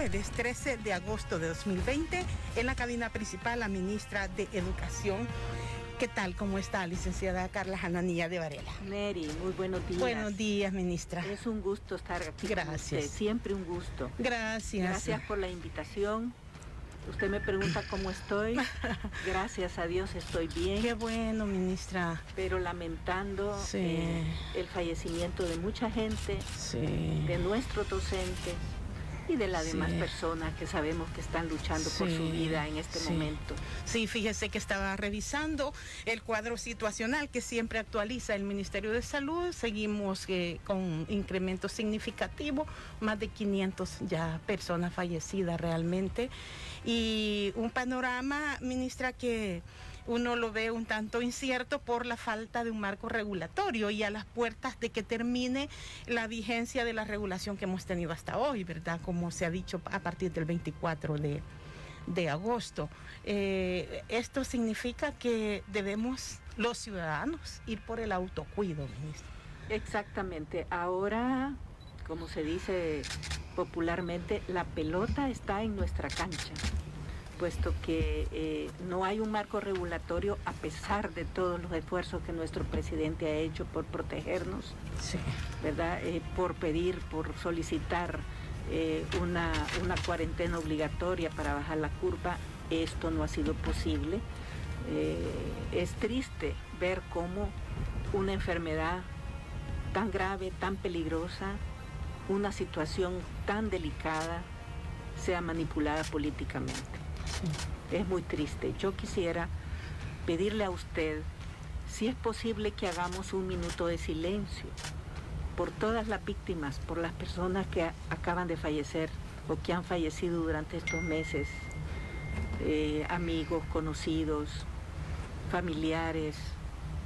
jueves 13 de agosto de 2020, en la cabina principal la ministra de Educación. ¿Qué tal? ¿Cómo está, licenciada Carla Hananía de Varela? Neri, muy buenos días. Buenos días, ministra. Es un gusto estar aquí. Gracias. Con usted. Siempre un gusto. Gracias. Gracias por la invitación. Usted me pregunta cómo estoy. Gracias a Dios estoy bien. Qué bueno, ministra. Pero lamentando el fallecimiento de mucha gente, de nuestros docentes y de las demás personas que sabemos que están luchando por su vida en este momento. Sí, fíjese que estaba revisando el cuadro situacional que siempre actualiza el Ministerio de Salud. Seguimos con incremento significativo, más de 500 ya personas fallecidas realmente. Y un panorama, ministra, que uno lo ve un tanto incierto por la falta de un marco regulatorio y a las puertas de que termine la vigencia de la regulación que hemos tenido hasta hoy, ¿verdad? Como se ha dicho, a partir del 24 de agosto. Esto significa que debemos, los ciudadanos, ir por el autocuido, ministra. Exactamente. Ahora, como se dice popularmente, la pelota está en nuestra cancha, puesto que no hay un marco regulatorio a pesar de todos los esfuerzos que nuestro presidente ha hecho por protegernos, ¿verdad? Por pedir, por solicitar una cuarentena obligatoria para bajar la curva. Esto no ha sido posible. Es triste ver cómo una enfermedad tan grave, tan peligrosa, una situación tan delicada, sea manipulada políticamente. Es muy triste. Yo quisiera pedirle a usted si es posible que hagamos un minuto de silencio por todas las víctimas, por las personas que acaban de fallecer o que han fallecido durante estos meses, amigos, conocidos, familiares.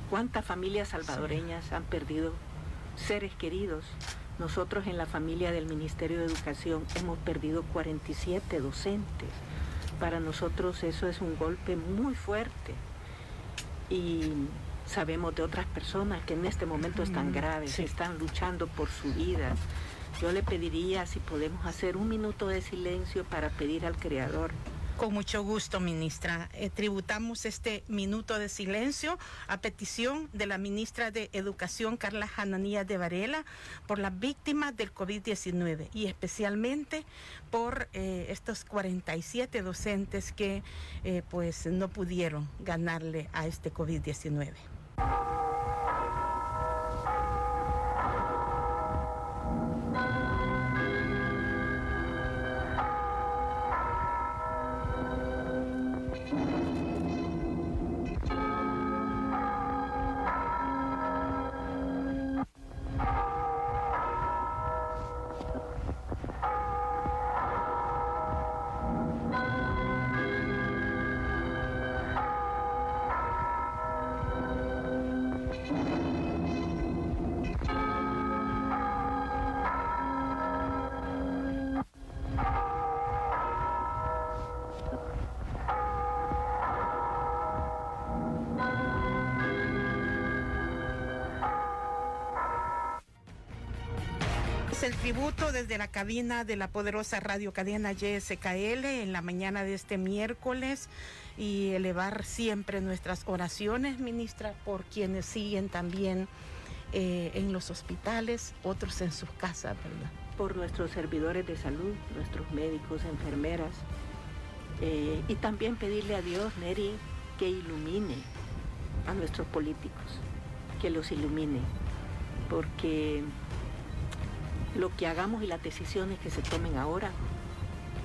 ¿Cuántas familias salvadoreñas han perdido seres queridos? Nosotros en la familia del Ministerio de Educación hemos perdido 47 docentes. Para nosotros eso es un golpe muy fuerte y sabemos de otras personas que en este momento están graves, están luchando por su vida. Yo le pediría si podemos hacer un minuto de silencio para pedir al Creador. Con mucho gusto, ministra. Tributamos este minuto de silencio a petición de la ministra de Educación, Carla Hananía de Varela, por las víctimas del COVID-19 y especialmente por estos 47 docentes que pues no pudieron ganarle a este COVID-19. El tributo desde la cabina de la poderosa radio cadena YSKL en la mañana de este miércoles y elevar siempre nuestras oraciones, ministra, por quienes siguen también en los hospitales, otros en sus casas, ¿verdad? Por nuestros servidores de salud, nuestros médicos, enfermeras, y también pedirle a Dios, Neri, que ilumine a nuestros políticos, que los ilumine, porque lo que hagamos y las decisiones que se tomen ahora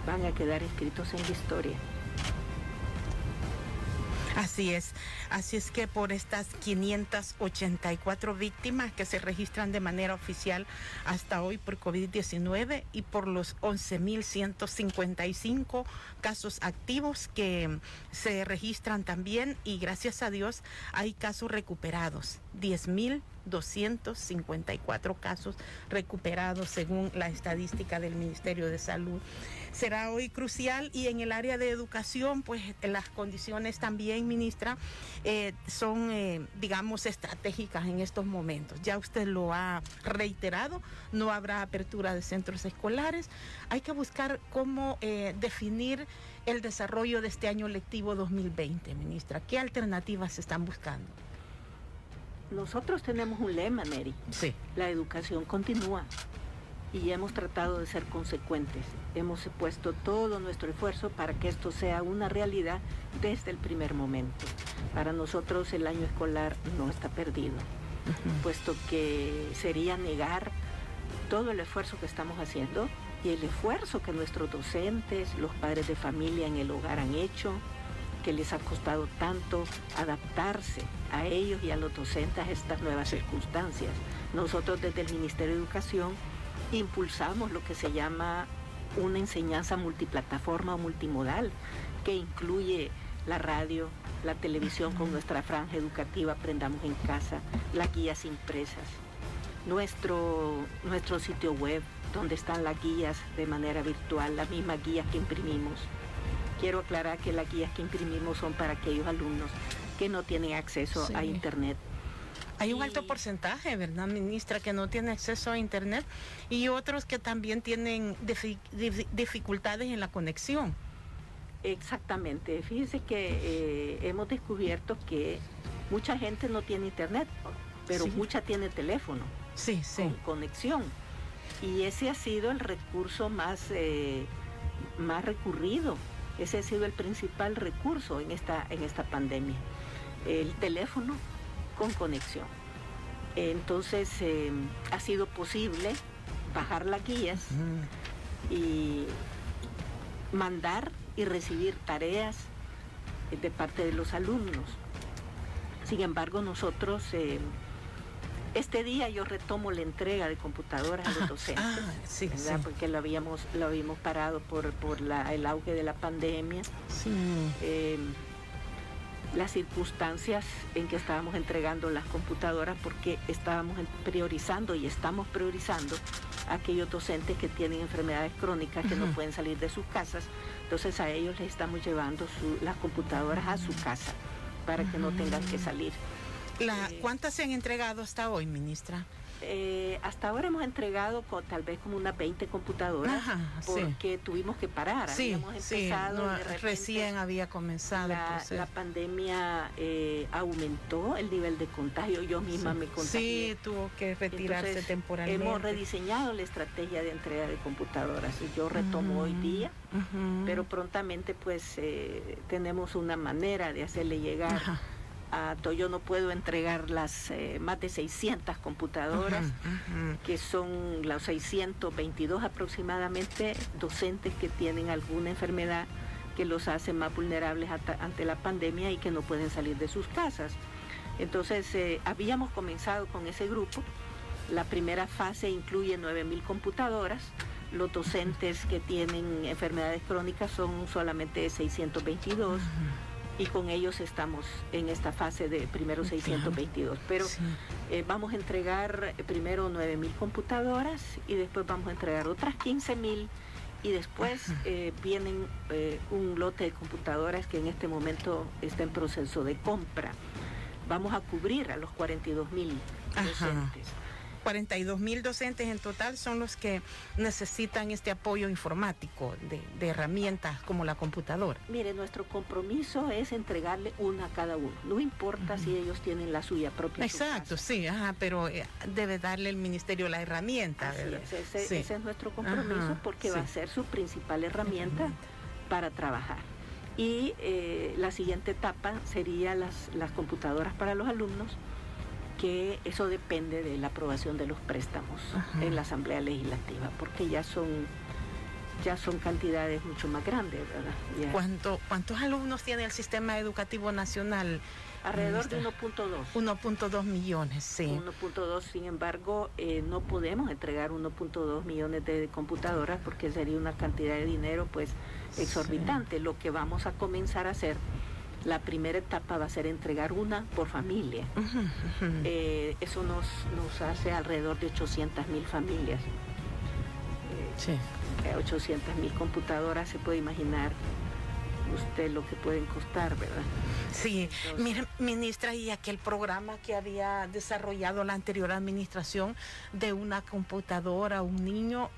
van a quedar escritos en la historia. Así es que por estas 584 víctimas que se registran de manera oficial hasta hoy por COVID-19 y por los 11.155 casos activos que se registran también, y gracias a Dios hay casos recuperados 10.254 casos recuperados según la estadística del Ministerio de Salud. Será hoy crucial, y en el área de educación, pues las condiciones también, ministra, son, digamos, estratégicas en estos momentos. Ya usted lo ha reiterado, no habrá apertura de centros escolares. Hay que buscar cómo definir el desarrollo de este año lectivo 2020, ministra. ¿Qué alternativas se están buscando? Nosotros tenemos un lema, Mary. Sí. La educación continúa. Y hemos tratado de ser consecuentes. Hemos puesto todo nuestro esfuerzo para que esto sea una realidad desde el primer momento. Para nosotros el año escolar no está perdido, puesto que sería negar todo el esfuerzo que estamos haciendo y el esfuerzo que nuestros docentes, los padres de familia en el hogar han hecho, que les ha costado tanto adaptarse a ellos y a los docentes a estas nuevas circunstancias. Nosotros desde el Ministerio de Educación impulsamos lo que se llama una enseñanza multiplataforma o multimodal, que incluye la radio, la televisión con nuestra franja educativa Aprendamos en Casa, las guías impresas, nuestro sitio web, donde están las guías de manera virtual, las mismas guías que imprimimos. Quiero aclarar que las guías que imprimimos son para aquellos alumnos que no tienen acceso a Internet. Hay un alto porcentaje, ¿verdad, ministra?, que no tiene acceso a Internet, y otros que también tienen dificultades en la conexión. Exactamente. Fíjense que hemos descubierto que mucha gente no tiene Internet, pero mucha tiene teléfono con conexión. Y ese ha sido el recurso más recurrido. Ese ha sido el principal recurso en esta pandemia. El teléfono con conexión. Entonces ha sido posible bajar las guías y mandar y recibir tareas de parte de los alumnos. Sin embargo, nosotros este día yo retomo la entrega de computadoras a los docentes, porque lo habíamos parado por el auge de la pandemia. Las circunstancias en que estábamos entregando las computadoras, porque estábamos priorizando y estamos priorizando a aquellos docentes que tienen enfermedades crónicas que no pueden salir de sus casas. Entonces a ellos les estamos llevando las computadoras a su casa para que no tengan que salir. ¿Cuántas se han entregado hasta hoy, ministra? Hasta ahora hemos entregado tal vez como unas 20 computadoras, porque tuvimos que parar. Habíamos empezado, de repente, recién había comenzado el proceso. La pandemia aumentó el nivel de contagio. Yo misma me contagié. Sí, tuvo que retirarse temporalmente. Hemos rediseñado la estrategia de entrega de computadoras. Yo retomo hoy día, pero prontamente pues tenemos una manera de hacerle llegar. Yo no puedo entregar las más de 600 computadoras, que son los 622 aproximadamente docentes que tienen alguna enfermedad que los hace más vulnerables ante la pandemia y que no pueden salir de sus casas. Entonces, habíamos comenzado con ese grupo. La primera fase incluye 9.000 computadoras. Los docentes que tienen enfermedades crónicas son solamente 622. Y con ellos estamos en esta fase de primero 622. Pero vamos a entregar primero 9.000 computadoras y después vamos a entregar otras 15.000 y después vienen un lote de computadoras que en este momento está en proceso de compra. Vamos a cubrir a los 42.000 docentes. 42.000 docentes en total son los que necesitan este apoyo informático de herramientas como la computadora. Mire, nuestro compromiso es entregarle una a cada uno. No importa si ellos tienen la suya propia. Exacto, pero debe darle el ministerio la herramienta. Ese es nuestro compromiso, porque va a ser su principal herramienta para trabajar. Y la siguiente etapa sería las computadoras para los alumnos, que eso depende de la aprobación de los préstamos en la Asamblea Legislativa, porque ya son cantidades mucho más grandes, ¿verdad? ¿Cuántos alumnos tiene el sistema educativo nacional? Alrededor de 1.2. 1.2 millones, sí. 1.2, sin embargo, no podemos entregar 1.2 millones de computadoras porque sería una cantidad de dinero pues exorbitante. Lo que vamos a comenzar a hacer La primera etapa va a ser entregar una por familia. Eso nos hace alrededor de 800,000 familias. 800,000 computadoras, se puede imaginar usted lo que pueden costar, ¿verdad? Sí, mire, ministra, y aquel programa que había desarrollado la anterior administración de una computadora a un niño,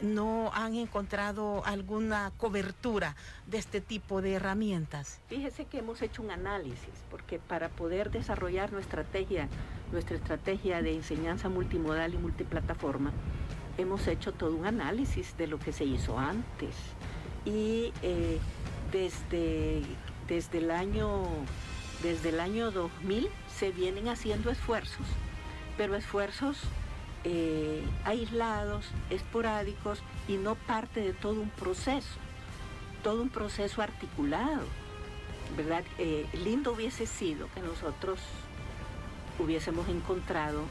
¿no han encontrado alguna cobertura de este tipo de herramientas? Fíjese que hemos hecho un análisis, porque para poder desarrollar nuestra estrategia de enseñanza multimodal y multiplataforma, hemos hecho todo un análisis de lo que se hizo antes. Y desde el año 2000 se vienen haciendo esfuerzos, pero esfuerzos aislados, esporádicos, y no parte de todo un proceso articulado, ¿verdad? Lindo hubiese sido que nosotros hubiésemos encontrado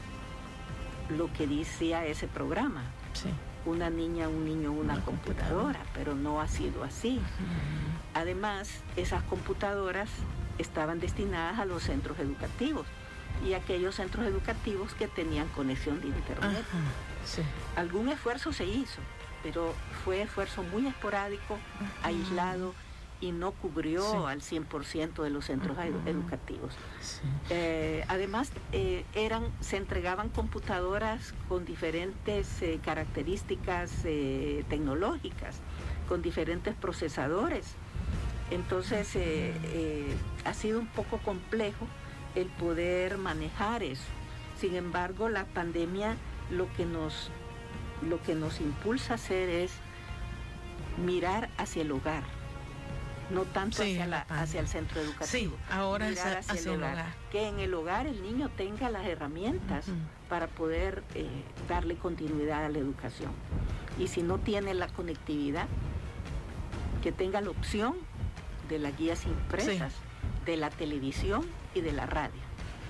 lo que decía ese programa. Sí. Una niña, un niño, una computadora, pero no ha sido así. Además, esas computadoras estaban destinadas a los centros educativos y aquellos centros educativos que tenían conexión de internet. Sí. Algún esfuerzo se hizo, pero fue esfuerzo muy esporádico, aislado, y no cubrió al 100% de los centros educativos. Sí. Además, se entregaban computadoras con diferentes características tecnológicas, con diferentes procesadores. Entonces, ha sido un poco complejo el poder manejar eso. Sin embargo, la pandemia lo que nos impulsa a hacer es mirar hacia el hogar, no tanto hacia el centro educativo. Sí, ahora mirar hacia el hogar. Que en el hogar el niño tenga las herramientas para poder darle continuidad a la educación. Y si no tiene la conectividad, que tenga la opción de las guías impresas, de la televisión y de la radio.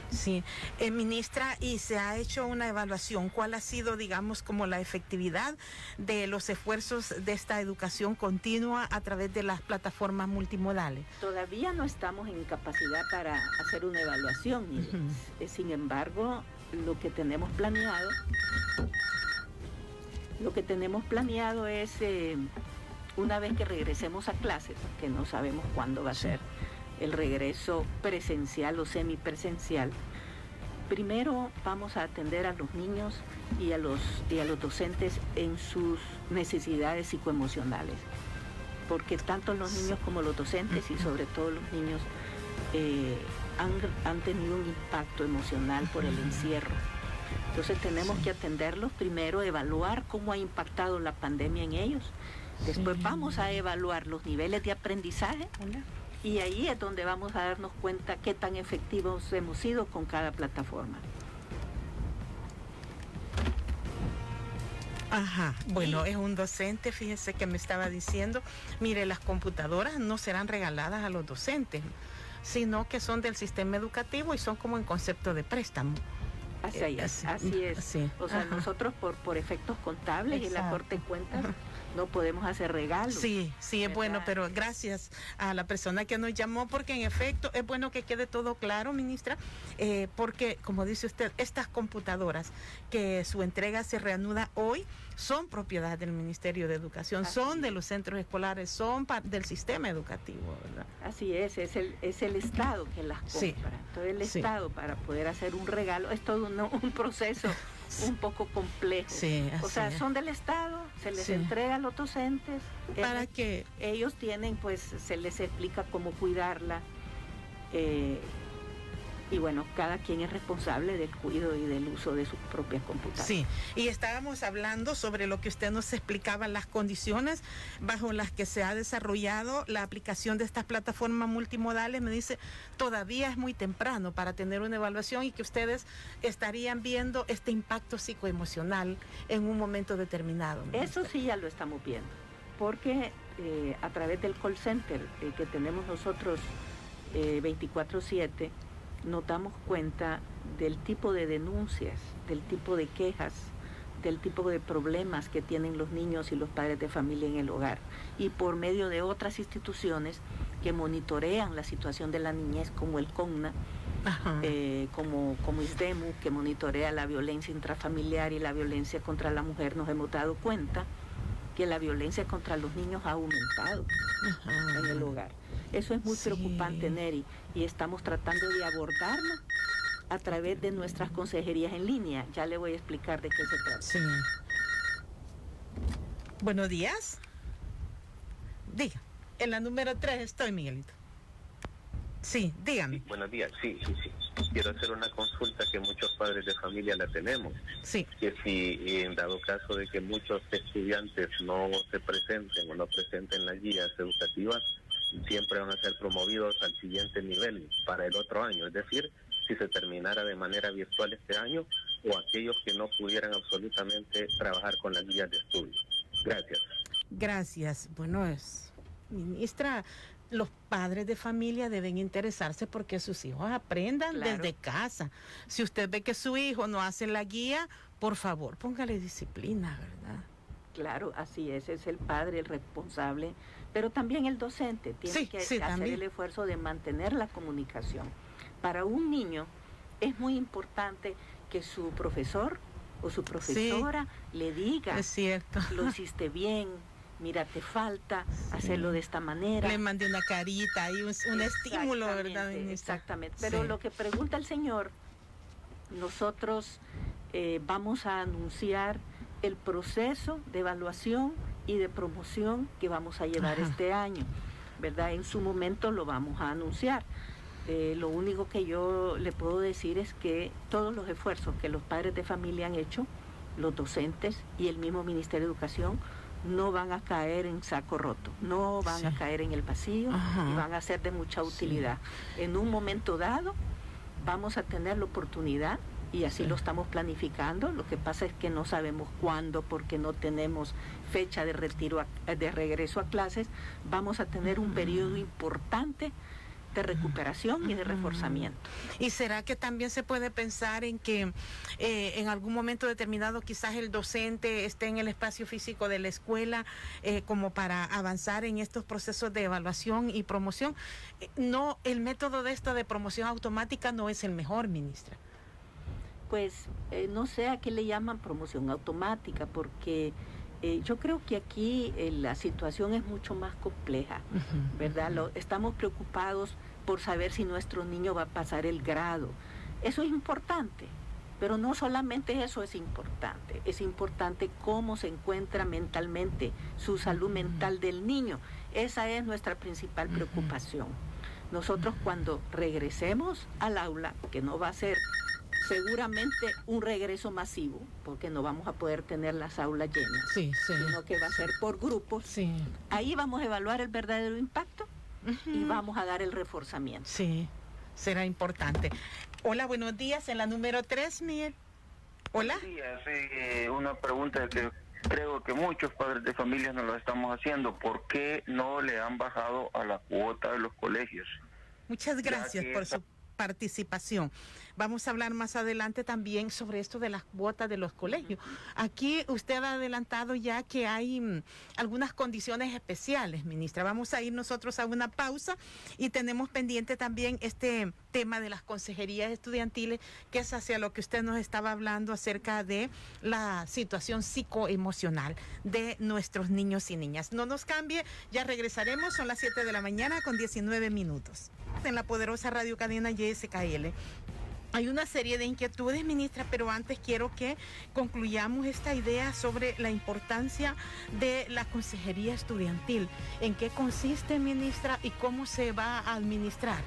Sí, ministra, y se ha hecho una evaluación. ¿Cuál ha sido, digamos, como la efectividad de los esfuerzos de esta educación continua a través de las plataformas multimodales? Todavía no estamos en capacidad para hacer una evaluación. Sin embargo, lo que tenemos planeado es, una vez que regresemos a clases, que no sabemos cuándo va a ser el regreso presencial o semipresencial, primero vamos a atender a los niños y a los docentes en sus necesidades psicoemocionales, porque tanto los niños como los docentes, y sobre todo los niños, han tenido un impacto emocional por el encierro. Entonces tenemos que atenderlos primero, evaluar cómo ha impactado la pandemia en ellos. Después vamos a evaluar los niveles de aprendizaje. Y ahí es donde vamos a darnos cuenta qué tan efectivos hemos sido con cada plataforma. Bueno, es un docente, fíjese que me estaba diciendo, mire, las computadoras no serán regaladas a los docentes, sino que son del sistema educativo y son como en concepto de préstamo. Así es. Sí. O sea, nosotros por efectos contables y la Corte de Cuentas no podemos hacer regalos. Sí, es bueno, pero gracias a la persona que nos llamó, porque en efecto es bueno que quede todo claro, ministra, porque como dice usted, estas computadoras que su entrega se reanuda hoy son propiedad del Ministerio de Educación, son de los centros escolares, son del sistema educativo, ¿verdad? Así es el Estado que las compra. Entonces el Estado, para poder hacer un regalo, es todo un proceso un poco complejo. O sea, son del Estado, se les entrega a los docentes, para que ellos tienen, pues se les explica cómo cuidarla, y bueno, cada quien es responsable del cuidado y del uso de sus propias computadoras. Sí, y estábamos hablando sobre lo que usted nos explicaba, las condiciones bajo las que se ha desarrollado la aplicación de estas plataformas multimodales. Me dice, todavía es muy temprano para tener una evaluación y que ustedes estarían viendo este impacto psicoemocional en un momento determinado. Eso sí ya lo estamos viendo, porque a través del call center que tenemos nosotros 24/7, nos damos cuenta del tipo de denuncias, del tipo de quejas del tipo de problemas que tienen los niños y los padres de familia en el hogar, y por medio de otras instituciones que monitorean la situación de la niñez, como el CONNA, como ISDEMU, que monitorea la violencia intrafamiliar y la violencia contra la mujer, nos hemos dado cuenta que la violencia contra los niños ha aumentado en el hogar. Eso es muy preocupante, Neri, y estamos tratando de abordarlo a través de nuestras consejerías en línea. Ya le voy a explicar de qué se trata. Sí. Buenos días. Diga, en la número 3 estoy, Miguelito. Sí, dígame. Sí, buenos días, sí. Quiero hacer una consulta que muchos padres de familia la tenemos. Sí. Que si en dado caso de que muchos estudiantes no se presenten o no presenten las guías educativas, siempre van a ser promovidos al siguiente nivel para el otro año. Es decir, si se terminara de manera virtual este año, o aquellos que no pudieran absolutamente trabajar con las guías de estudio. Gracias. Gracias. Bueno, ministra, los padres de familia deben interesarse porque sus hijos aprendan desde casa. Si usted ve que su hijo no hace la guía, por favor, póngale disciplina, ¿verdad? Claro, así es el padre el responsable, pero también el docente tiene que hacer también el esfuerzo de mantener la comunicación. Para un niño es muy importante que su profesor o su profesora le diga, es cierto, lo hiciste bien, mira, te falta hacerlo de esta manera. Le mandé una carita y un estímulo, ¿verdad, ministra? Exactamente, pero lo que pregunta el señor, nosotros vamos a anunciar el proceso de evaluación y de promoción que vamos a llevar este año, ¿verdad? En su momento lo vamos a anunciar. Lo único que yo le puedo decir es que todos los esfuerzos que los padres de familia han hecho, los docentes y el mismo Ministerio de Educación, no van a caer en saco roto, no van a caer en el vacío y van a ser de mucha utilidad. En un momento dado vamos a tener la oportunidad, y así lo estamos planificando. Lo que pasa es que no sabemos cuándo, porque no tenemos fecha de regreso a clases. Vamos a tener un periodo importante de recuperación y de reforzamiento. ¿Y será que también se puede pensar en que en algún momento determinado quizás el docente esté en el espacio físico de la escuela como para avanzar en estos procesos de evaluación y promoción? No, el método de esta de promoción automática no es el mejor, ministra. Pues no sé a qué le llaman promoción automática, porque yo creo que aquí la situación es mucho más compleja, ¿verdad? Estamos preocupados por saber si nuestro niño va a pasar el grado. Eso es importante, pero no solamente eso es importante cómo se encuentra mentalmente, su salud mental del niño. Esa es nuestra principal preocupación. Nosotros cuando regresemos al aula, que no va a ser seguramente un regreso masivo, porque no vamos a poder tener las aulas llenas, sino que va a ser por grupos. Ahí vamos a evaluar el verdadero impacto y vamos a dar el reforzamiento. Sí, será importante. Hola, buenos días, en la número 3, Miguel. Hola. Buenos días, una pregunta que creo que muchos padres de familia nos lo estamos haciendo. ¿Por qué no le han bajado a la cuota de los colegios? Muchas gracias por su participación. Vamos a hablar más adelante también sobre esto de las cuotas de los colegios. Aquí usted ha adelantado ya que hay algunas condiciones especiales, ministra. Vamos a ir nosotros a una pausa y tenemos pendiente también este tema de las consejerías estudiantiles, que es hacia lo que usted nos estaba hablando acerca de la situación psicoemocional de nuestros niños y niñas. No nos cambie, ya regresaremos, son las 7 de la mañana con 19 minutos. En la poderosa radio cadena YSKL. Hay una serie de inquietudes, ministra, pero antes quiero que concluyamos esta idea sobre la importancia de la consejería estudiantil. ¿En qué consiste, ministra, y cómo se va a administrar?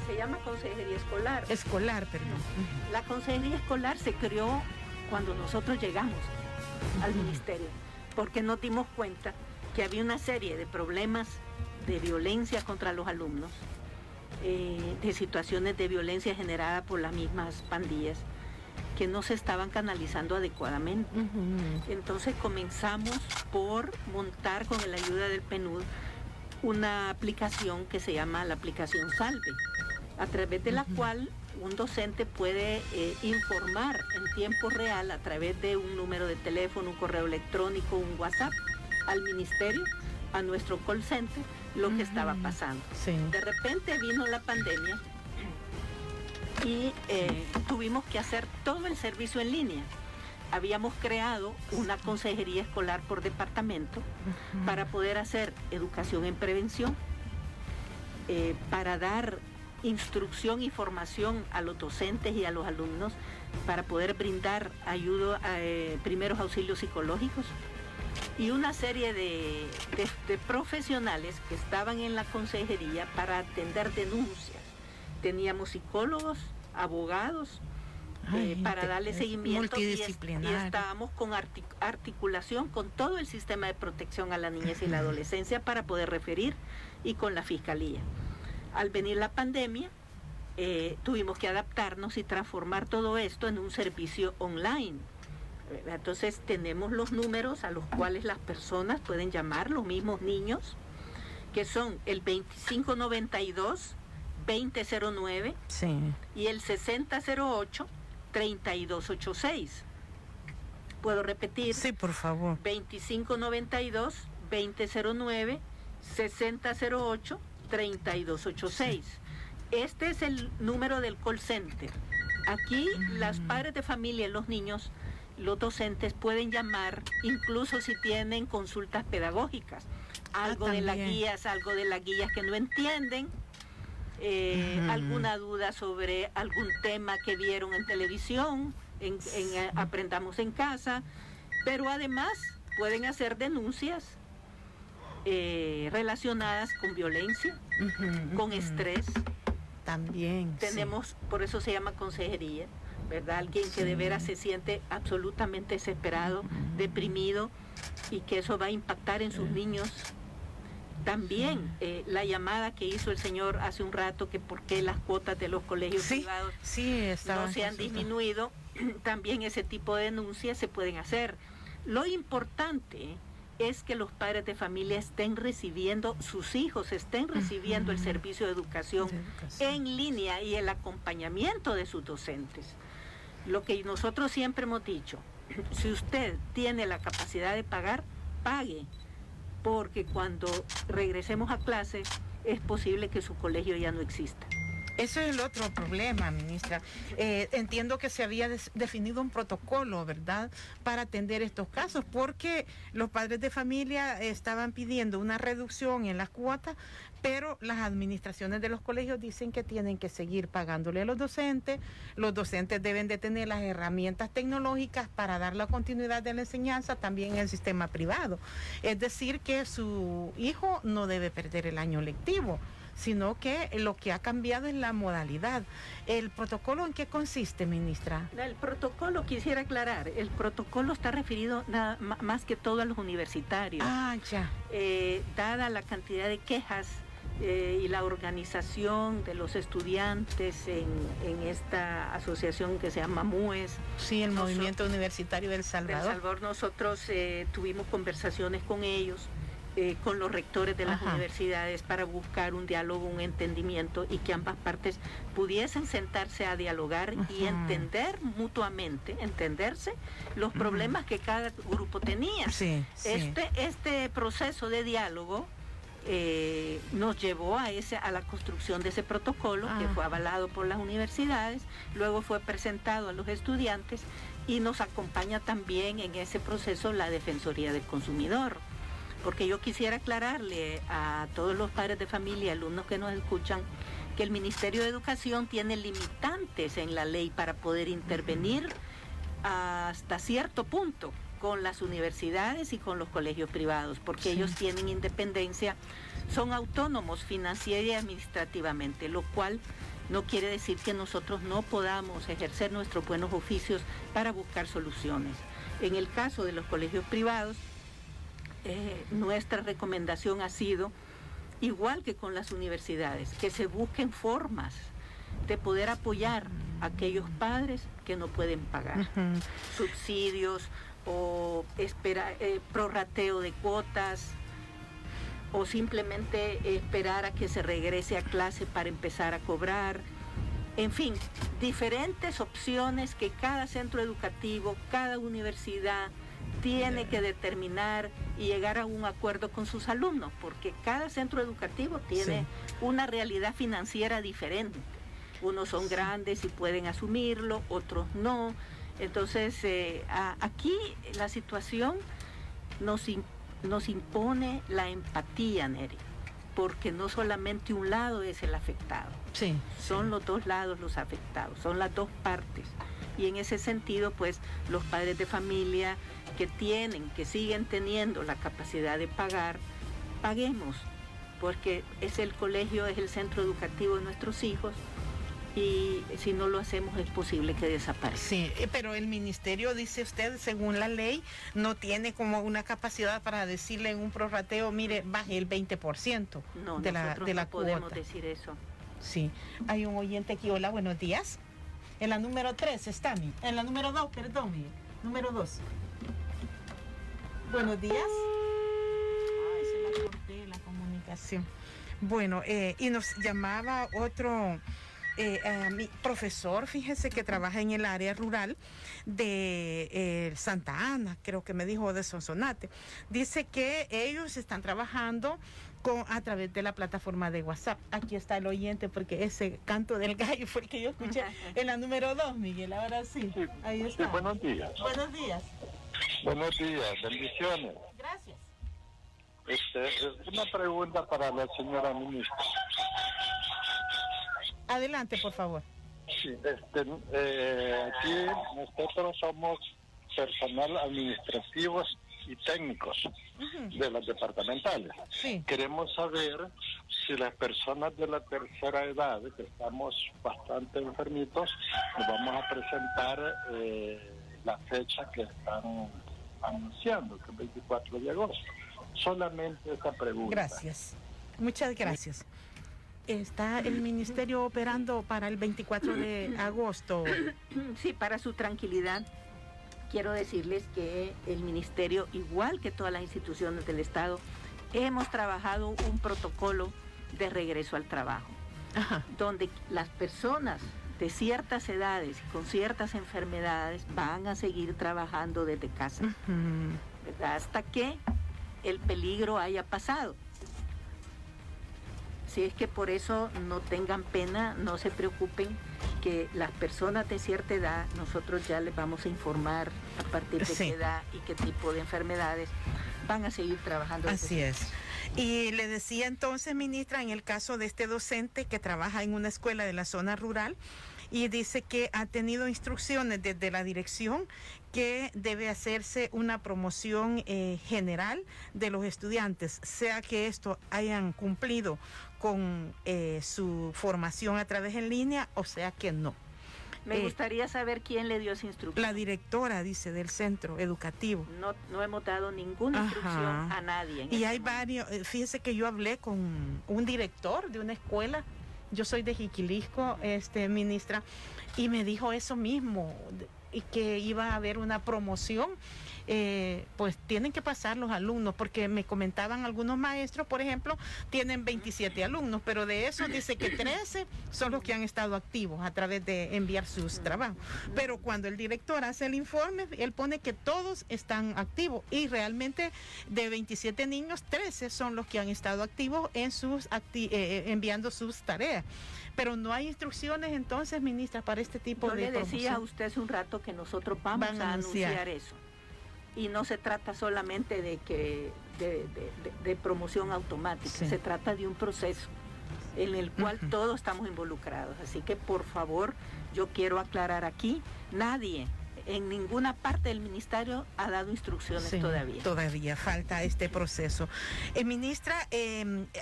Se llama consejería escolar. Escolar, perdón. La consejería escolar se creó cuando nosotros llegamos al ministerio, porque nos dimos cuenta que había una serie de problemas de violencia contra los alumnos, de situaciones de violencia generada por las mismas pandillas que no se estaban canalizando adecuadamente. Entonces comenzamos por montar con la ayuda del PNUD una aplicación que se llama la aplicación Salve, a través de la cual un docente puede informar en tiempo real a través de un número de teléfono, un correo electrónico, un WhatsApp al ministerio, a nuestro call center, lo que estaba pasando. Sí. De repente vino la pandemia y tuvimos que hacer todo el servicio en línea. Habíamos creado una consejería escolar por departamento para poder hacer educación en prevención, para dar instrucción y formación a los docentes y a los alumnos, para poder brindar ayuda, primeros auxilios psicológicos, y una serie de profesionales que estaban en la consejería para atender denuncias. Teníamos psicólogos, abogados, para darle seguimiento, y estábamos con articulación con todo el sistema de protección a la niñez y la adolescencia para poder referir, y con la fiscalía. Al venir la pandemia, tuvimos que adaptarnos y transformar todo esto en un servicio online. Entonces tenemos los números a los cuales las personas pueden llamar, los mismos niños, que son el 2592-2009 Sí. y el 6008-3286. ¿Puedo repetir? Sí, por favor. 2592-2009, 6008-3286. Este es el número del call center. Aquí los padres de familia, los niños, los docentes pueden llamar, incluso si tienen consultas pedagógicas, algo de las guías que no entienden, alguna duda sobre algún tema que vieron en televisión, en Aprendamos en Casa, pero además pueden hacer denuncias relacionadas con violencia, con estrés. También. Tenemos, por eso se llama consejería, ¿verdad? Alguien que de veras se siente absolutamente desesperado, deprimido, y que eso va a impactar en sus niños. También la llamada que hizo el señor hace un rato, que por qué las cuotas de los colegios privados no se han disminuido, también ese tipo de denuncias se pueden hacer. Lo importante es que los padres de familia estén recibiendo, sus hijos estén recibiendo el servicio de educación en línea y el acompañamiento de sus docentes. Lo que nosotros siempre hemos dicho, si usted tiene la capacidad de pagar, pague, porque cuando regresemos a clase es posible que su colegio ya no exista. Eso es el otro problema, ministra. Entiendo que se había definido un protocolo, ¿verdad?, para atender estos casos, porque los padres de familia estaban pidiendo una reducción en las cuotas, pero las administraciones de los colegios dicen que tienen que seguir pagándole a los docentes deben de tener las herramientas tecnológicas para dar la continuidad de la enseñanza también en el sistema privado. Es decir, que su hijo no debe perder el año lectivo, sino que lo que ha cambiado es la modalidad. ¿El protocolo en qué consiste, ministra? El protocolo, quisiera aclarar, el protocolo está referido nada más que todo a los universitarios. Ya. Dada la cantidad de quejas y la organización de los estudiantes en esta asociación que se llama MUES. Sí, el Movimiento Universitario del Salvador. Nosotros tuvimos conversaciones con ellos, con los rectores de las universidades, para buscar un diálogo, un entendimiento, y que ambas partes pudiesen sentarse a dialogar y entender mutuamente, entenderse los problemas que cada grupo tenía. Sí. Este proceso de diálogo nos llevó a la construcción de ese protocolo, que fue avalado por las universidades, luego fue presentado a los estudiantes, y nos acompaña también en ese proceso la Defensoría del Consumidor. Porque yo quisiera aclararle a todos los padres de familia, alumnos que nos escuchan, que el Ministerio de Educación tiene limitantes en la ley para poder intervenir hasta cierto punto con las universidades y con los colegios privados, porque ellos tienen independencia, son autónomos financiera y administrativamente, lo cual no quiere decir que nosotros no podamos ejercer nuestros buenos oficios para buscar soluciones. En el caso de los colegios privados, nuestra recomendación ha sido, igual que con las universidades, que se busquen formas de poder apoyar a aquellos padres que no pueden pagar, subsidios o prorrateo de cuotas, o simplemente esperar a que se regrese a clase para empezar a cobrar. En fin, diferentes opciones que cada centro educativo, cada universidad tiene que determinar y llegar a un acuerdo con sus alumnos, porque cada centro educativo tiene una realidad financiera diferente. Unos son grandes y pueden asumirlo, otros no. Entonces, aquí la situación nos impone la empatía, Neri, porque no solamente un lado es el afectado, son los dos lados los afectados, son las dos partes. Y en ese sentido, pues, los padres de familia que siguen teniendo la capacidad de pagar, paguemos, porque es el colegio, es el centro educativo de nuestros hijos, y si no lo hacemos es posible que desaparezca. Sí, pero el ministerio, dice usted, según la ley, no tiene como una capacidad para decirle en un prorrateo, mire, baje el 20% no, de la no cuota. Podemos decir eso. Sí, hay un oyente aquí. Hola, buenos días. En la número 3 está en la número 2, perdón, número 2. Buenos días. Ay, se la corté la comunicación. Bueno, y nos llamaba otro mi profesor, fíjese, que trabaja en el área rural de Santa Ana, creo que me dijo, de Sonsonate. Dice que ellos están trabajando a través de la plataforma de WhatsApp. Aquí está el oyente, porque ese canto del gallo fue el que yo escuché en la número 2, Miguel. Ahora sí, ahí está. Sí, buenos días. Buenos días. Buenos días, bendiciones. Gracias. Una pregunta para la señora ministra. Adelante, por favor. Sí, aquí nosotros somos personal administrativo y técnicos de las departamentales. Sí. Queremos saber si las personas de la tercera edad, que estamos bastante enfermitos, nos vamos a presentar la fecha que están anunciando, que es el 24 de agosto. Solamente esa pregunta. Gracias. Muchas gracias. ¿Está el ministerio operando para el 24 de agosto? Sí, para su tranquilidad, quiero decirles que el ministerio, igual que todas las instituciones del Estado, hemos trabajado un protocolo de regreso al trabajo, donde las personas de ciertas edades y con ciertas enfermedades van a seguir trabajando desde casa, ¿verdad? Hasta que el peligro haya pasado. Si es que por eso no tengan pena, no se preocupen, que las personas de cierta edad, nosotros ya les vamos a informar a partir de qué edad y qué tipo de enfermedades van a seguir trabajando. Así es. Y le decía entonces, ministra, en el caso de este docente que trabaja en una escuela de la zona rural, y dice que ha tenido instrucciones desde la dirección que debe hacerse una promoción general de los estudiantes, sea que esto hayan cumplido con su formación a través en línea o sea que no. Me gustaría saber quién le dio esa instrucción. La directora, dice, del centro educativo. No hemos dado ninguna instrucción a nadie. Y hay varios, fíjese que yo hablé con un director de una escuela. Yo soy de Jiquilisco, ministra, y me dijo eso mismo, y que iba a haber una promoción. Pues tienen que pasar los alumnos, porque me comentaban algunos maestros, por ejemplo, tienen 27 alumnos, pero de esos dice que 13 son los que han estado activos a través de enviar sus trabajos. Pero cuando el director hace el informe, él pone que todos están activos, y realmente de 27 niños, 13 son los que han estado activos en enviando sus tareas. Pero no hay instrucciones entonces, ministra, para este tipo de promoción. Yo le decía a usted hace un rato que nosotros vamos a anunciar eso. Y no se trata solamente de promoción automática, se trata de un proceso en el cual todos estamos involucrados. Así que, por favor, yo quiero aclarar aquí, nadie en ninguna parte del ministerio ha dado instrucciones todavía. Todavía falta este proceso. Ministra,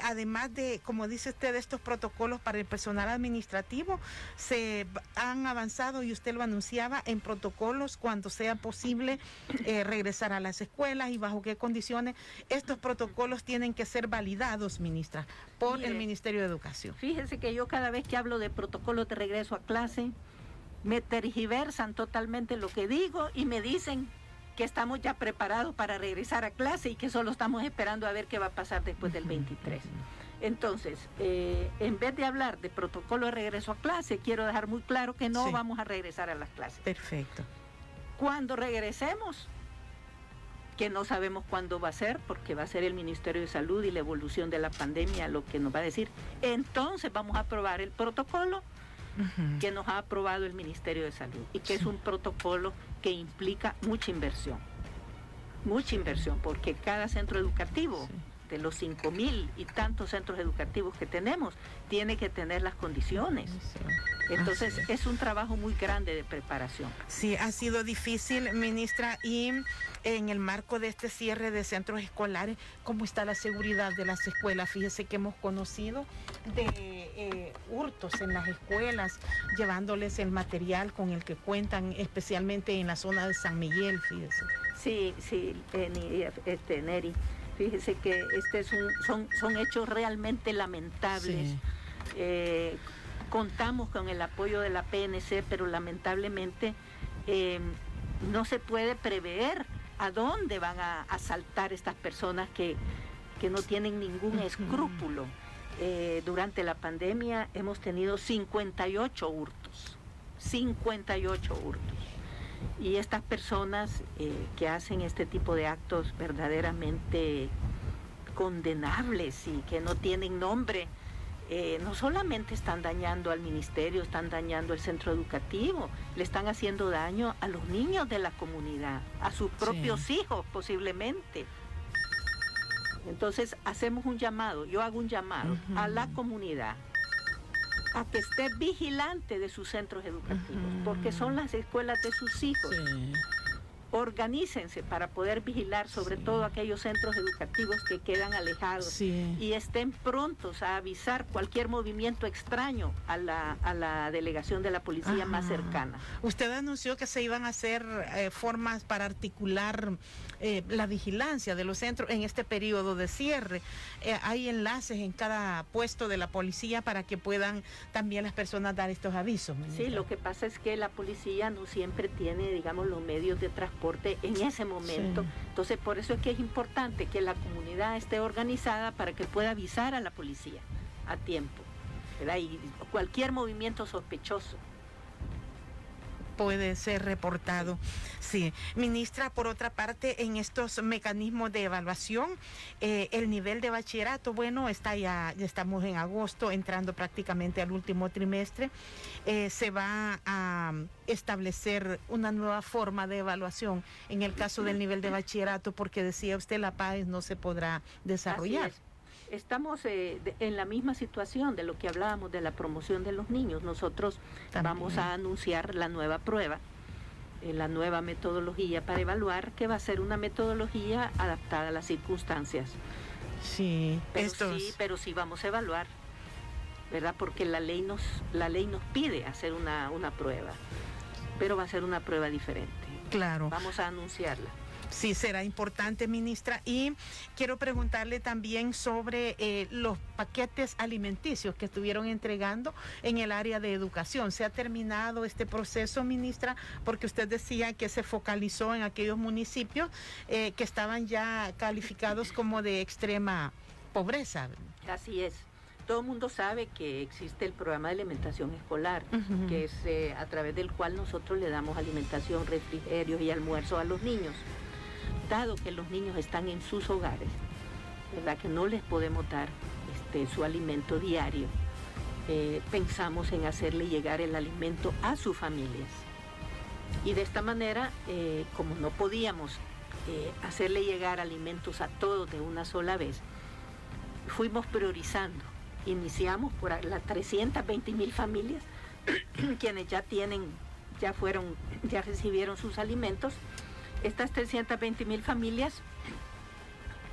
además de, como dice usted, estos protocolos para el personal administrativo, se han avanzado, y usted lo anunciaba, en protocolos cuando sea posible regresar a las escuelas, y bajo qué condiciones. Estos protocolos tienen que ser validados, ministra, por el Ministerio de Educación. Fíjese que yo cada vez que hablo de protocolos de regreso a clase, me tergiversan totalmente lo que digo y me dicen que estamos ya preparados para regresar a clase y que solo estamos esperando a ver qué va a pasar después del 23. Entonces, en vez de hablar de protocolo de regreso a clase, quiero dejar muy claro que no vamos a regresar a las clases. Perfecto. Cuando regresemos, que no sabemos cuándo va a ser, porque va a ser el Ministerio de Salud y la evolución de la pandemia lo que nos va a decir, entonces vamos a aprobar el protocolo que nos ha aprobado el Ministerio de Salud y que es un protocolo que implica mucha inversión, porque cada centro educativo, de los 5,000 y tantos centros educativos que tenemos, tiene que tener las condiciones. Entonces es un trabajo muy grande de preparación. Sí, ha sido difícil, ministra, y en el marco de este cierre de centros escolares, ¿cómo está la seguridad de las escuelas? Fíjese que hemos conocido de hurtos en las escuelas, llevándoles el material con el que cuentan, especialmente en la zona de San Miguel, fíjese. Sí, Neri. Fíjese que son hechos realmente lamentables. Sí. Contamos con el apoyo de la PNC, pero lamentablemente no se puede prever a dónde van a asaltar estas personas que no tienen ningún escrúpulo. Durante la pandemia hemos tenido 58 hurtos. Y estas personas que hacen este tipo de actos verdaderamente condenables y que no tienen nombre, no solamente están dañando al ministerio, están dañando el centro educativo, le están haciendo daño a los niños de la comunidad, a sus propios hijos posiblemente. Entonces yo hago un llamado a la comunidad a que esté vigilante de sus centros educativos, porque son las escuelas de sus hijos. Sí. Organícense para poder vigilar sobre todo aquellos centros educativos que quedan alejados y estén prontos a avisar cualquier movimiento extraño a la delegación de la policía más cercana. Usted anunció que se iban a hacer formas para articular la vigilancia de los centros en este periodo de cierre. Hay enlaces en cada puesto de la policía para que puedan también las personas dar estos avisos, ministra. Sí, lo que pasa es que la policía no siempre tiene, digamos, los medios de transporte en ese momento. Entonces, por eso es que es importante que la comunidad esté organizada para que pueda avisar a la policía a tiempo, ¿verdad? Y cualquier movimiento sospechoso puede ser reportado. Sí, ministra, por otra parte, en estos mecanismos de evaluación, el nivel de bachillerato, bueno, ya estamos en agosto, entrando prácticamente al último trimestre, se va a establecer una nueva forma de evaluación en el caso del nivel de bachillerato, porque decía usted, la PAES no se podrá desarrollar. Así es. Estamos en la misma situación de lo que hablábamos de la promoción de los niños. Nosotros vamos a anunciar la nueva prueba, la nueva metodología para evaluar, que va a ser una metodología adaptada a las circunstancias. Sí, pero sí vamos a evaluar, ¿verdad? Porque la ley nos pide hacer una prueba, pero va a ser una prueba diferente. Claro. Vamos a anunciarla. Sí, será importante, ministra. Y quiero preguntarle también sobre los paquetes alimenticios que estuvieron entregando en el área de educación. ¿Se ha terminado este proceso, ministra? Porque usted decía que se focalizó en aquellos municipios que estaban ya calificados como de extrema pobreza. Así es. Todo el mundo sabe que existe el programa de alimentación escolar, que es a través del cual nosotros le damos alimentación, refrigerios y almuerzo a los niños. Dado que los niños están en sus hogares, ¿verdad?, que no les podemos dar su alimento diario, pensamos en hacerle llegar el alimento a sus familias. Y de esta manera, como no podíamos hacerle llegar alimentos a todos de una sola vez, fuimos priorizando. Iniciamos por las 320,000 familias quienes ya recibieron sus alimentos. Estas 320,000 familias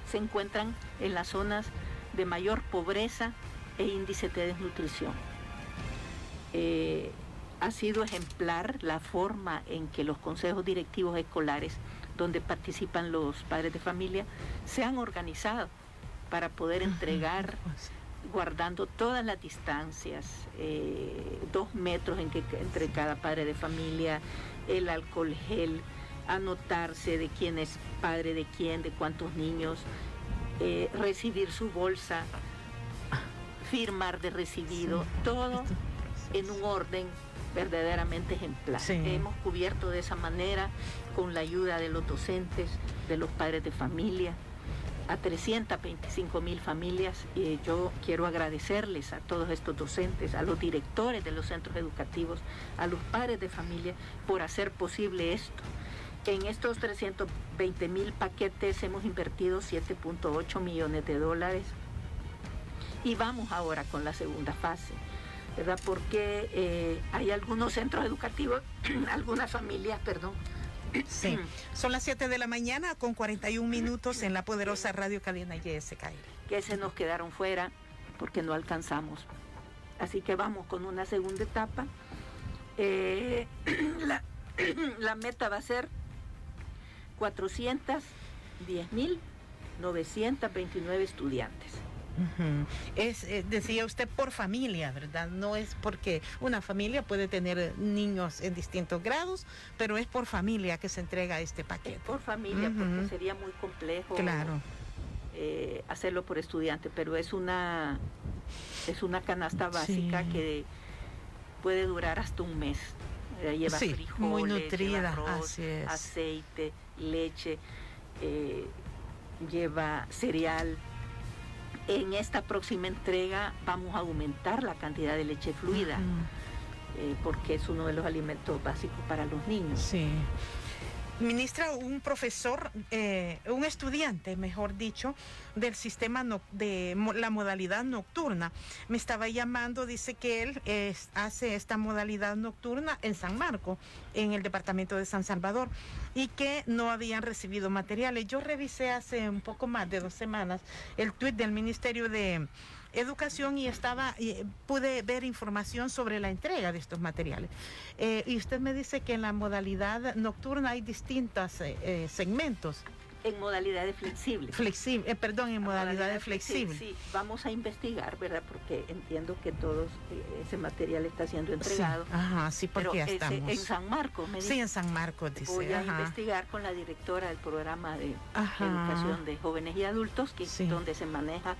se encuentran en las zonas de mayor pobreza e índice de desnutrición. Ha sido ejemplar la forma en que los consejos directivos escolares, donde participan los padres de familia, se han organizado para poder entregar, guardando todas las distancias, 2 metros entre cada padre de familia, el alcohol gel, anotarse de quién es padre de quién, de cuántos niños, recibir su bolsa firmar de recibido, todo en un orden verdaderamente ejemplar. Sí. Hemos cubierto de esa manera, con la ayuda de los docentes, de los padres de familia, a 325,000 familias. Y yo quiero agradecerles a todos estos docentes, a los directores de los centros educativos, a los padres de familia, por hacer posible esto. En estos 320,000 paquetes hemos invertido $7.8 millones y vamos ahora con la segunda fase, ¿verdad? Porque hay algunos centros educativos, algunas familias, perdón. Sí, son las 7 de la mañana con 41 minutos en la poderosa Radio Cadena YSKL. Que se nos quedaron fuera porque no alcanzamos. Así que vamos con una segunda etapa. La meta va a ser 410,929 estudiantes. Decía usted por familia, ¿verdad? No es porque una familia puede tener niños en distintos grados, pero es por familia que se entrega este paquete. Es por familia, porque sería muy complejo, claro, hacerlo por estudiante, pero es una canasta básica, sí, que puede durar hasta un mes. Lleva frijoles, muy nutrida, lleva arroz, así es, aceite, leche, lleva cereal. En esta próxima entrega vamos a aumentar la cantidad de leche fluida, porque es uno de los alimentos básicos para los niños. Sí. Ministra, un profesor, un estudiante, mejor dicho, del sistema de la modalidad nocturna, me estaba llamando, dice que él hace esta modalidad nocturna en San Marcos, en el departamento de San Salvador, y que no habían recibido materiales. Yo revisé hace un poco más de 2 semanas el tuit del Ministerio de Educación y pude ver información sobre la entrega de estos materiales. Y usted me dice que en la modalidad nocturna hay distintos segmentos. En modalidades flexibles. En modalidades flexibles. Sí, vamos a investigar, ¿verdad? Porque entiendo que todo ese material está siendo entregado. Sí, ajá, sí, porque ya estamos. En San Marcos, me dice. Sí, en San Marcos, dice. Voy a investigar con la directora del programa de educación de jóvenes y adultos, donde se maneja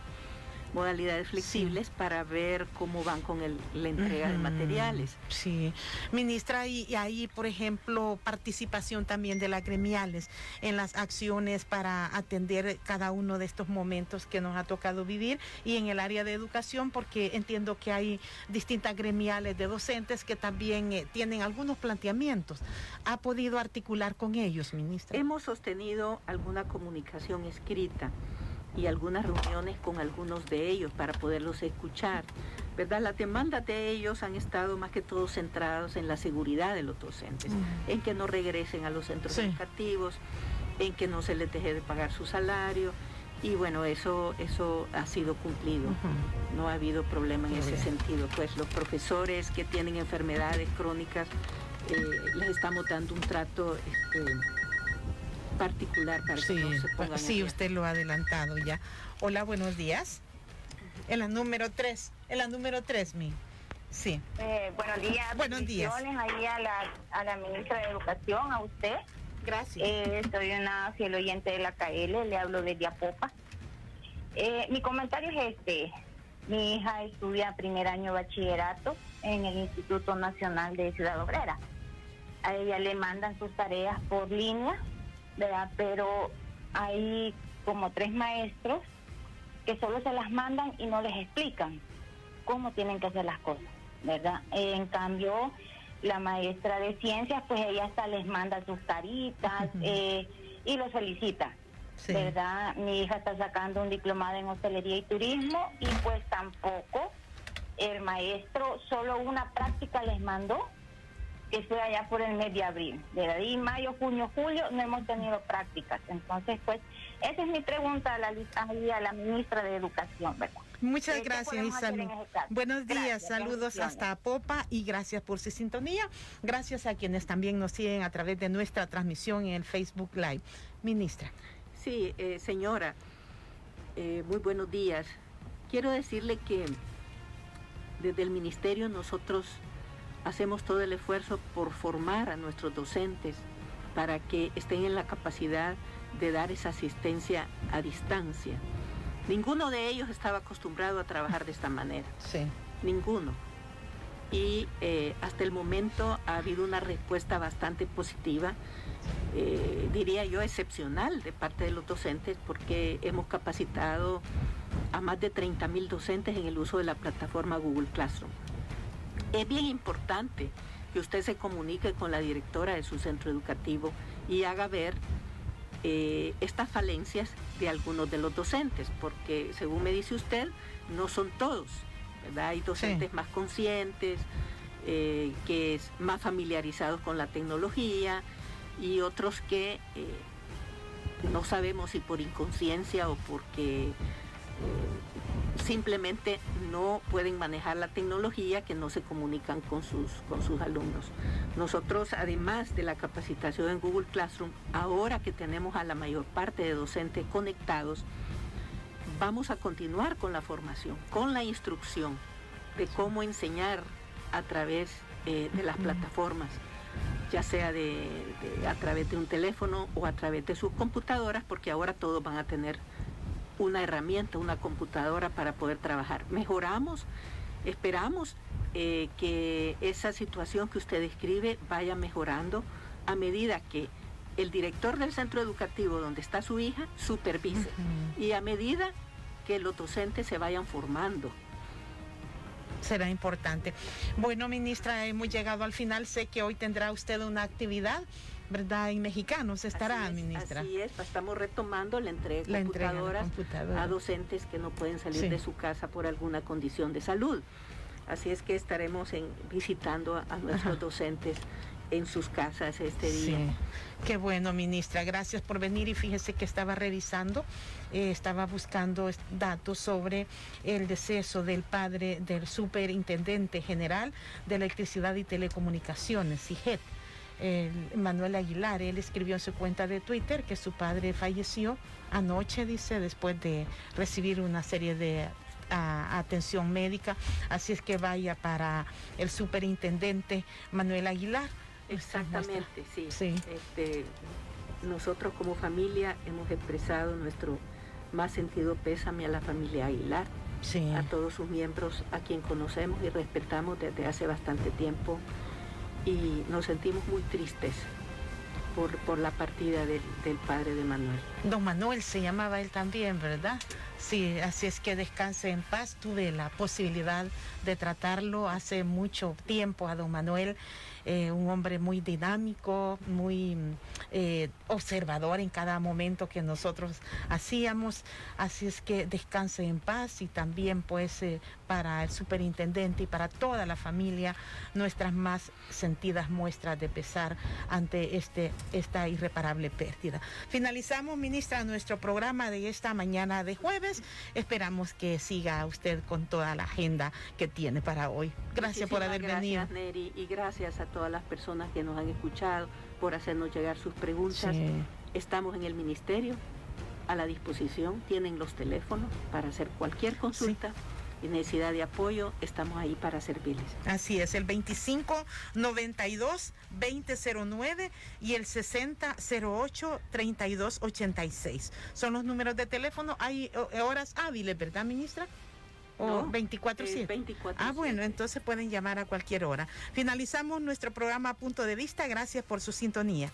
modalidades flexibles, para ver cómo van con la entrega de materiales. Sí, ministra, y ahí, por ejemplo, participación también de las gremiales en las acciones para atender cada uno de estos momentos que nos ha tocado vivir, y en el área de educación, porque entiendo que hay distintas gremiales de docentes que también tienen algunos planteamientos. ¿Ha podido articular con ellos, ministra? Hemos sostenido alguna comunicación escrita y algunas reuniones con algunos de ellos para poderlos escuchar, ¿verdad? Las demandas de ellos han estado más que todo centradas en la seguridad de los docentes, en que no regresen a los centros educativos, en que no se les deje de pagar su salario, y bueno, eso ha sido cumplido. No ha habido problema en ese sentido. Pues los profesores que tienen enfermedades crónicas, les estamos dando un trato particular para que no se pongan. Sí, usted lo ha adelantado ya. Hola, buenos días. En la número 3, mi. Sí. Buenos días. Buenos días. Ahí a la ministra de Educación, a usted. Gracias. Soy una fiel oyente de la KL, le hablo desde Apopa. Mi comentario es este. Mi hija estudia primer año de bachillerato en el Instituto Nacional de Ciudad Obrera. A ella le mandan sus tareas por línea, ¿verdad? Pero hay como 3 maestros que solo se las mandan y no les explican cómo tienen que hacer las cosas, ¿verdad? En cambio, la maestra de ciencias, pues ella hasta les manda sus caritas y los felicita, ¿verdad? Mi hija está sacando un diplomado en hostelería y turismo, y pues tampoco el maestro, solo una práctica les mandó, que fue allá por el mes de abril, ¿verdad? Y mayo, junio, julio no hemos tenido prácticas. Entonces, pues, esa es mi pregunta a la ministra de Educación, ¿verdad? Muchas gracias y salud. Buenos días, saludos hasta Apopa y gracias por su sintonía. Gracias a quienes también nos siguen a través de nuestra transmisión en el Facebook Live. Ministra. Sí, señora, muy buenos días. Quiero decirle que desde el ministerio nosotros hacemos todo el esfuerzo por formar a nuestros docentes para que estén en la capacidad de dar esa asistencia a distancia. Ninguno de ellos estaba acostumbrado a trabajar de esta manera. Sí. Ninguno. Y hasta el momento ha habido una respuesta bastante positiva, diría yo excepcional de parte de los docentes, porque hemos capacitado a más de 30,000 docentes en el uso de la plataforma Google Classroom. Es bien importante que usted se comunique con la directora de su centro educativo y haga ver estas falencias de algunos de los docentes, porque según me dice usted, no son todos, ¿verdad? Hay docentes más conscientes, que es más familiarizados con la tecnología, y otros que no sabemos si por inconsciencia o porque simplemente no pueden manejar la tecnología, que no se comunican con sus alumnos. Nosotros, además de la capacitación en Google Classroom, ahora que tenemos a la mayor parte de docentes conectados, vamos a continuar con la formación, con la instrucción de cómo enseñar a través de las plataformas, ya sea a través de un teléfono o a través de sus computadoras, porque ahora todos van a tener una herramienta, una computadora para poder trabajar. Mejoramos, esperamos que esa situación que usted describe vaya mejorando a medida que el director del centro educativo donde está su hija supervise y a medida que los docentes se vayan formando. Será importante. Bueno, ministra, hemos llegado al final. Sé que hoy tendrá usted una actividad, ¿verdad? En Mexicanos estará, ministra. Así es, estamos retomando la entrega de computadoras a docentes que no pueden salir de su casa por alguna condición de salud. Así es que estaremos visitando a nuestros docentes en sus casas este día. Sí. Qué bueno, ministra, gracias por venir. Y fíjese que estaba revisando, estaba buscando datos sobre el deceso del padre del superintendente general de Electricidad y Telecomunicaciones, CIGET, Manuel Aguilar. Él escribió en su cuenta de Twitter que su padre falleció anoche, dice, después de recibir una serie de atención médica. Así es que vaya para el superintendente Manuel Aguilar. Exactamente, sí. Nosotros como familia hemos expresado nuestro más sentido pésame a la familia Aguilar, a todos sus miembros, a quien conocemos y respetamos desde hace bastante tiempo, y nos sentimos muy tristes por la partida del padre de Manuel. Don Manuel se llamaba él también, ¿verdad? Sí, así es que descanse en paz. Tuve la posibilidad de tratarlo hace mucho tiempo a don Manuel. Un hombre muy dinámico, muy observador en cada momento que nosotros hacíamos. Así es que descanse en paz, y también pues para el superintendente y para toda la familia, nuestras más sentidas muestras de pesar ante esta irreparable pérdida. Finalizamos, ministra, nuestro programa de esta mañana de jueves. Esperamos que siga usted con toda la agenda que tiene para hoy. Gracias por haber venido. Gracias, Neri, y gracias a todas las personas que nos han escuchado por hacernos llegar sus preguntas. Estamos en el ministerio a la disposición, tienen los teléfonos para hacer cualquier consulta y necesidad de apoyo, estamos ahí para servirles. Así es, el 2592-2009 y el 6008-3286 son los números de teléfono. Hay horas hábiles, ¿verdad, ministra? ¿O no, 24/7? 24/7. Ah, bueno, entonces pueden llamar a cualquier hora. Finalizamos nuestro programa Punto de Vista. Gracias por su sintonía.